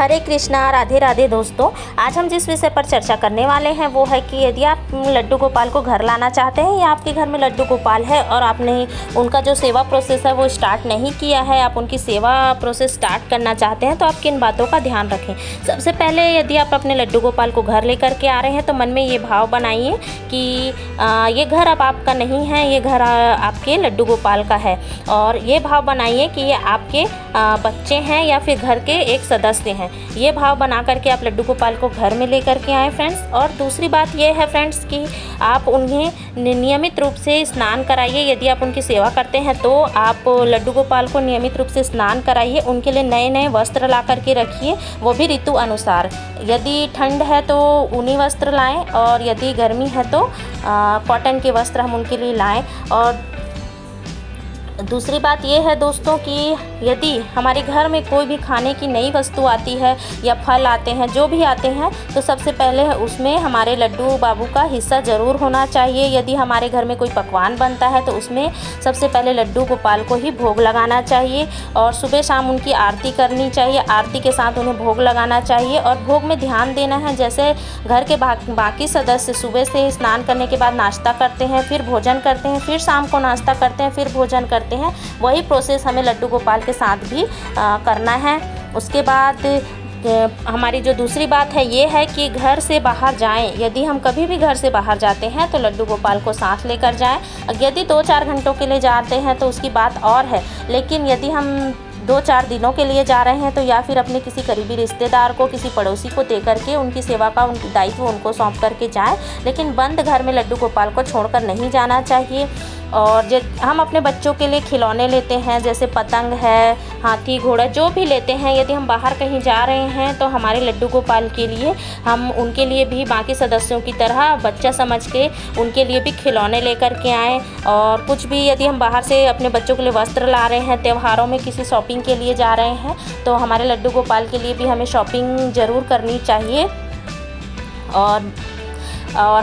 हरे कृष्णा, राधे राधे दोस्तों। आज हम जिस विषय पर चर्चा करने वाले हैं वो है कि यदि आप लड्डू गोपाल को घर लाना चाहते हैं या आपके घर में लड्डू गोपाल है और आपने उनका जो सेवा प्रोसेस है वो स्टार्ट नहीं किया है, आप उनकी सेवा प्रोसेस स्टार्ट करना चाहते हैं तो आप किन बातों का ध्यान रखें। सबसे पहले यदि आप अपने लड्डू गोपाल को घर लेकर के आ रहे हैं तो मन में ये भाव बनाइए कि ये घर अब आपका नहीं है, ये घर आपके लड्डू गोपाल का है। और ये भाव बनाइए कि ये आपके बच्चे हैं या फिर घर के एक सदस्य हैं। ये भाव बना करके आप लड्डू गोपाल को घर में लेकर के आएँ फ्रेंड्स। और दूसरी बात ये है फ्रेंड्स कि आप उन्हें नियमित रूप से स्नान कराइए। यदि आप उनकी सेवा करते हैं तो आप लड्डू गोपाल को नियमित रूप से स्नान कराइए। उनके लिए नए नए वस्त्र ला करके रखिए, वो भी ऋतु अनुसार। यदि ठंड है तो ऊनी वस्त्र लाएं और यदि गर्मी है तो कॉटन के वस्त्र हम उनके लिए लाएं। और दूसरी बात ये है दोस्तों कि यदि हमारे घर में कोई भी खाने की नई वस्तु आती है या फल आते हैं, जो भी आते हैं, तो सबसे पहले उसमें हमारे लड्डू बाबू का हिस्सा ज़रूर होना चाहिए। यदि हमारे घर में कोई पकवान बनता है तो उसमें सबसे पहले लड्डू गोपाल को ही भोग लगाना चाहिए और सुबह शाम उनकी आरती करनी चाहिए। आरती के साथ उन्हें भोग लगाना चाहिए और भोग में ध्यान देना है। जैसे घर के बाकी सदस्य सुबह से स्नान करने के बाद नाश्ता करते हैं, फिर भोजन करते हैं, फिर शाम को नाश्ता करते हैं, फिर भोजन करते हैं, वही प्रोसेस हमें लड्डू गोपाल के साथ भी करना है। उसके बाद हमारी जो दूसरी बात है ये है कि घर से बाहर जाएं। यदि हम कभी भी घर से बाहर जाते हैं तो लड्डू गोपाल को साथ लेकर जाएं। यदि 2-4 घंटों के लिए जाते हैं तो उसकी बात और है, लेकिन यदि हम 2-4 दिनों के लिए जा रहे हैं तो या फिर अपने किसी करीबी रिश्तेदार को, किसी पड़ोसी को दे करके उनकी सेवा का दायित्व उनको सौंप करके जाएं। लेकिन बंद घर में लड्डू गोपाल को छोड़कर नहीं जाना चाहिए। और हम अपने बच्चों के लिए खिलौने लेते हैं, जैसे पतंग है, हाथी घोड़ा, जो भी लेते हैं। यदि हम बाहर कहीं जा रहे हैं तो हमारे लड्डू गोपाल के लिए हम उनके लिए भी बाकी सदस्यों की तरह बच्चा समझ के उनके लिए भी खिलौने लेकर के आएँ। और कुछ भी यदि हम बाहर से अपने बच्चों के लिए वस्त्र ला रहे हैं, त्योहारों में किसी शॉपिंग के लिए जा रहे हैं तो हमारे लड्डू गोपाल के लिए भी हमें शॉपिंग ज़रूर करनी चाहिए। और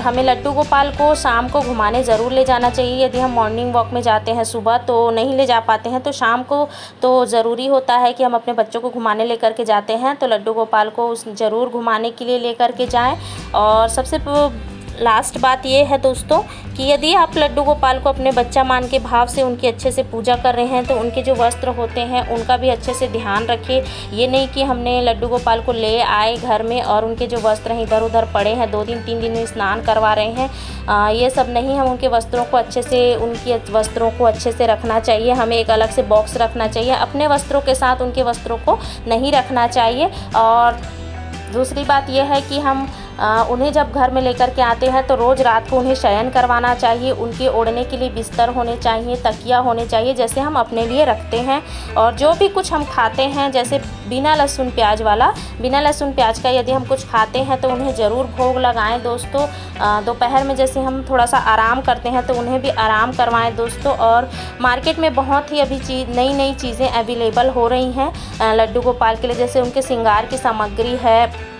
हमें लड्डू गोपाल को शाम को घुमाने ज़रूर ले जाना चाहिए। यदि हम मॉर्निंग वॉक में जाते हैं सुबह तो नहीं ले जा पाते हैं, तो शाम को तो ज़रूरी होता है कि हम अपने बच्चों को घुमाने लेकर के जाते हैं तो लड्डू गोपाल को ज़रूर घुमाने के लिए लेकर के जाएं। और सबसे लास्ट बात ये है दोस्तों कि यदि आप लड्डू गोपाल को अपने बच्चा मान के भाव से उनकी अच्छे से पूजा कर रहे हैं तो उनके जो वस्त्र होते हैं उनका भी अच्छे से ध्यान रखें। ये नहीं कि हमने लड्डू गोपाल को ले आए घर में और उनके जो वस्त्र हैं इधर उधर पड़े हैं, 2 दिन 3 दिन में स्नान करवा रहे हैं। ये सब नहीं, हम उनके वस्त्रों को अच्छे से रखना चाहिए। हमें एक अलग से बॉक्स रखना चाहिए। अपने वस्त्रों के साथ उनके वस्त्रों को नहीं रखना चाहिए। और दूसरी बात यह है कि हम उन्हें जब घर में लेकर के आते हैं तो रोज़ रात को उन्हें शयन करवाना चाहिए। उनके ओढ़ने के लिए बिस्तर होने चाहिए, तकिया होने चाहिए, जैसे हम अपने लिए रखते हैं। और जो भी कुछ हम खाते हैं, जैसे बिना लहसुन प्याज का यदि हम कुछ खाते हैं तो उन्हें ज़रूर भोग लगाएं दोस्तों। दोपहर में जैसे हम थोड़ा सा आराम करते हैं तो उन्हें भी आराम करवाएं दोस्तों। और मार्केट में बहुत ही अभी नई चीज़ें अवेलेबल हो रही हैं लड्डू गोपाल के लिए, जैसे उनके श्रृंगार की सामग्री है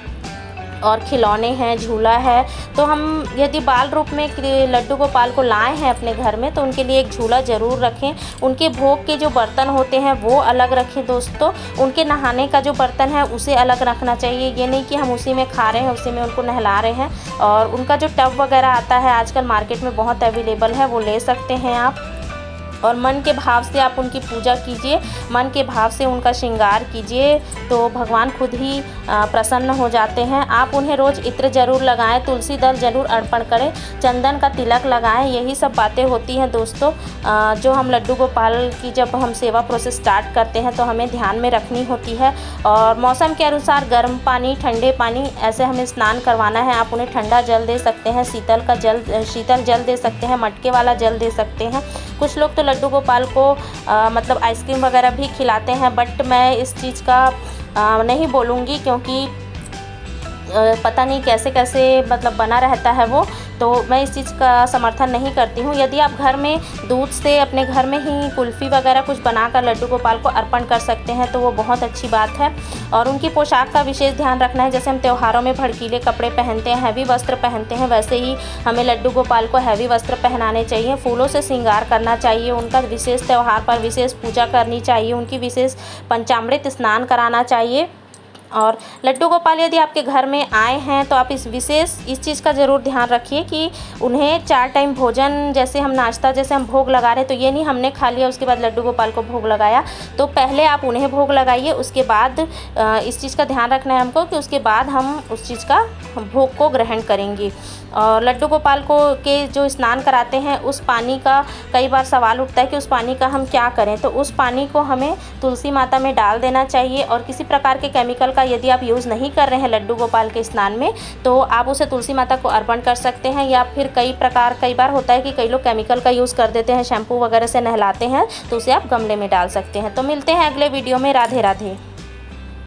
और खिलौने हैं, झूला है। तो हम यदि बाल रूप में लड्डू गोपाल को लाए हैं अपने घर में तो उनके लिए एक झूला ज़रूर रखें। उनके भोग के जो बर्तन होते हैं वो अलग रखें दोस्तों। उनके नहाने का जो बर्तन है उसे अलग रखना चाहिए। ये नहीं कि हम उसी में खा रहे हैं, उसी में उनको नहला रहे हैं। और उनका जो टब वगैरह आता है आजकल मार्केट में बहुत अवेलेबल है, वो ले सकते हैं आप। और मन के भाव से आप उनकी पूजा कीजिए, मन के भाव से उनका श्रृंगार कीजिए तो भगवान खुद ही प्रसन्न हो जाते हैं। आप उन्हें रोज़ इत्र ज़रूर लगाएं, तुलसी दल ज़रूर अर्पण करें, चंदन का तिलक लगाएं। यही सब बातें होती हैं दोस्तों जो हम लड्डू गोपाल की जब हम सेवा प्रोसेस स्टार्ट करते हैं तो हमें ध्यान में रखनी होती है। और मौसम के अनुसार गर्म पानी, ठंडे पानी, ऐसे हमें स्नान करवाना है। आप उन्हें ठंडा जल दे सकते हैं, शीतल जल दे सकते हैं, मटके वाला जल दे सकते हैं। कुछ लोग तो लड्डू गोपाल को मतलब आइसक्रीम वगैरह भी खिलाते हैं, बट मैं इस चीज़ का नहीं बोलूँगी क्योंकि पता नहीं कैसे कैसे मतलब बना रहता है वो, तो मैं इस चीज़ का समर्थन नहीं करती हूँ। यदि आप घर में दूध से अपने घर में ही कुल्फ़ी वगैरह कुछ बनाकर लड्डू गोपाल को अर्पण कर सकते हैं तो वो बहुत अच्छी बात है। और उनकी पोशाक का विशेष ध्यान रखना है। जैसे हम त्योहारों में भड़कीले कपड़े पहनते हैं, हैवी वस्त्र पहनते हैं, वैसे ही हमें लड्डू गोपाल को हैवी वस्त्र पहनाने चाहिए। फूलों से श्रृंगार करना चाहिए, उनका विशेष त्यौहार पर विशेष पूजा करनी चाहिए, उनकी विशेष पंचामृत स्नान कराना चाहिए। और लड्डू गोपाल यदि आपके घर में आए हैं तो आप इस चीज़ का ज़रूर ध्यान रखिए कि उन्हें 4 टाइम भोजन, जैसे हम नाश्ता जैसे हम भोग लगा रहे हैं, तो ये नहीं हमने खा लिया उसके बाद लड्डू गोपाल को भोग लगाया। तो पहले आप उन्हें भोग लगाइए, उसके बाद इस चीज़ का ध्यान रखना है हमको कि उसके बाद हम उस चीज़ का भोग को ग्रहण करेंगे। और लड्डू गोपाल को के जो स्नान कराते हैं उस पानी का कई बार सवाल उठता है कि उस पानी का हम क्या करें, तो उस पानी को हमें तुलसी माता में डाल देना चाहिए। और किसी प्रकार के केमिकल का यदि आप यूज़ नहीं कर रहे हैं लड्डू गोपाल के स्नान में, तो आप उसे तुलसी माता को अर्पण कर सकते हैं। या फिर कई बार होता है कि कई लोग केमिकल का यूज़ कर देते हैं, शैम्पू वगैरह से नहलाते हैं, तो उसे आप गमले में डाल सकते हैं। तो मिलते हैं अगले वीडियो में। राधे राधे।